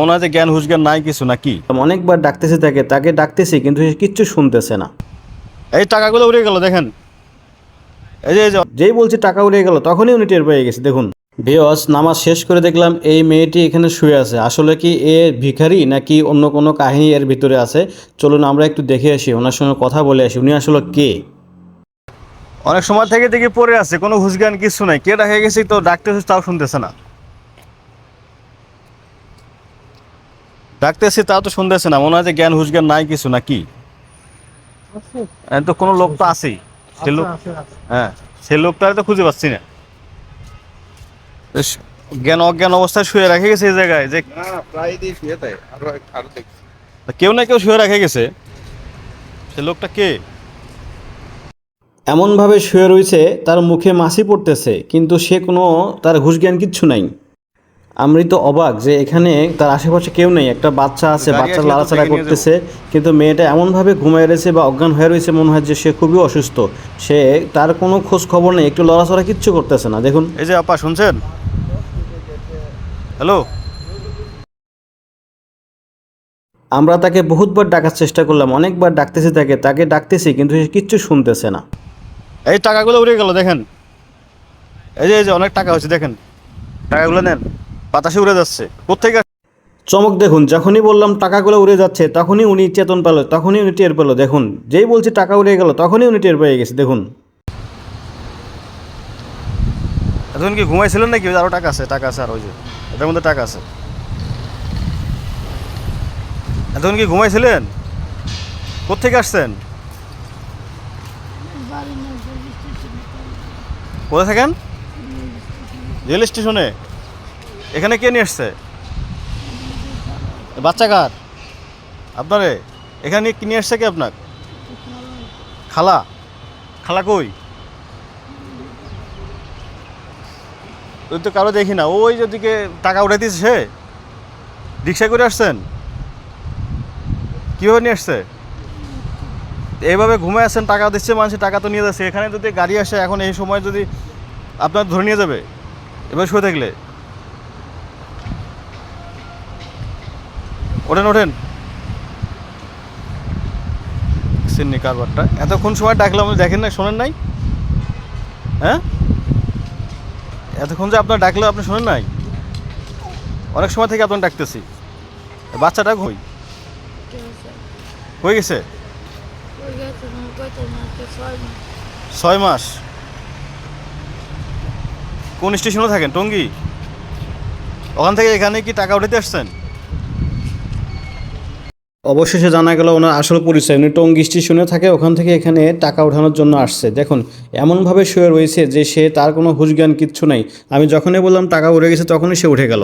মনে হয় যে জ্ঞান হুঁশ জ্ঞান নাই কিছু নাকি। অনেকবার ডাকতেছে তাকে ডাকতেছি কিন্তু সে কিচ্ছু শুনতেছে না। এই টাকাগুলো উড়ে গেল দেখেন। এই যে যেই বলছি টাকা উড়ে গেল তখনই উনি টের পেয়ে গেছে। দেখুন ভিউয়ার্স, নামাজ শেষ করে দেখলাম এই মেয়েটি এখানে শুয়ে আছে। আসলে কি এ ভিখারি নাকি অন্য কোনো কাহিনী এর ভিতরে আছে? চলুন আমরা একটু দেখে আসি, ওনার সঙ্গে কথা বলে আসি। উনি আসলে কে? অনেক সময় থেকে দেখি পড়ে আছে, কোনো হুঁশ জ্ঞান কিছু নাই। কে ডাকে গেছি তো ডাকতেছে তাও শুনতেছে না, ডাকতেছি তাও তো শুনতেছে না। মনে হয় যে জ্ঞান হুঁশ জ্ঞান নাই কিছু নাকি। তো কোনো লোক তো আছেই, সে লোক। হ্যাঁ, সে লোকটা তো খুঁজে পাচ্ছি না। বেশ, জ্ঞান অজ্ঞান অবস্থায় শুয়ে রেখে গেছে এই জায়গায় যে প্রায় দিয়ে শুয়ে দেয় আরো দেখছি। কেউ না কেউ শুয়ে রেখে গেছে। সে লোকটা কে? এমনভাবে শুয়ে রয়েছে, তার মুখে মাছি পড়তেছে কিন্তু সে কোনো তার ঘুষ জ্ঞান কিচ্ছু নাই। আমি তো অবাক যে এখানে তার আশেপাশে কেউ নেই। একটা বাচ্চা আছে, গাড়ি বাচ্চা আসলে তো লাড়াচাড়া দেখে নিয়ে যাবো। করতেছে কিন্তু মেয়েটা এমনভাবে ঘুমায় রয়েছে বা অজ্ঞান হয়ে রয়েছে, মনে হয় যে সে খুবই অসুস্থ। সে তার কোনো খোঁজ খবর নেই, একটু লড়াচড়া কিচ্ছু করতেছে না। দেখুন এই যে আপা শুনছেন? হ্যালো। আমরা তাকে বহুতবার ডাকার চেষ্টা করলাম, অনেকবার ডাকতেছি তাকে ডাকতেছি কিন্তু সে কিচ্ছু শুনতেছে না। এই টাকাগুলো উড়ে গেল দেখেন। এই যে অনেক টাকা হচ্ছে দেখেন, টাকাগুলো নেন। বাতাসে উড়ে যাচ্ছে কোত্থেকে। চমক দেখুন, যখনই বললাম টাকাগুলো উড়ে যাচ্ছে তখনই উনি চেতন পেল, তখনই উনি টের পেল। দেখুন যেই বলছি টাকা উড়ে গেল তখনই উনি টের পেয়ে গেছে। দেখুন এখন কি ঘুমাইছিলেন নাকি? আরো টাকা আছে, টাকা আছে, আর ওই যে এটার মধ্যে টাকা আছে। এতক্ষণ কি ঘুমাইছিলেন? কোত্থেকে আসছেন? কোথায় থাকেন? রেল স্টেশনে। এখানে কে নিয়ে আসছে? বাচ্চা কার? আপনারে? এখানে কি নিয়ে আসছে কে আপনার? খালা? খালা কই? ওই তো কারো দেখি না। ওই যেদিকে টাকা উঠাইতেছে সে। রিক্সা করে আসছেন? কীভাবে নিয়ে আসছে? এইভাবে ঘুমায় আছেন, টাকা দিচ্ছে মানুষের, টাকা তো নিয়ে যাচ্ছে। এখানে যদি গাড়ি আসে এখন এই সময় যদি আপনার ধরে নিয়ে যাবে এবার শুয়ে থাকলে। ওঠেন ওঠেন। সিন্নি কারবারটা এতক্ষণ সময় ডাকলাম, দেখেন না, শোনেন নাই? হ্যাঁ, এতক্ষণ যে আপনার ডাকলেও আপনি শোনেন নাই? অনেক সময় থেকে আপনার ডাকতেছি। বাচ্চাটা কই? হয়ে গেছে 6 মাস। কোন স্টেশনে থাকেন? টঙ্গী? ওখান থেকে এখানে কি টাকা উঠাতে আসছেন? অবশেষে জানা গেল ওনার আসল পরিচয়। উনি টঙ্গী স্টেশনে থাকে, ওখান থেকে এখানে টাকা ওঠানোর জন্য আসছে। দেখুন এমনভাবে শুয়ে রয়েছে যে সে তার কোনো হুঁশ জ্ঞান কিচ্ছু নাই। আমি যখনই বললাম টাকা উড়ে গেছে তখনই সে উঠে গেল।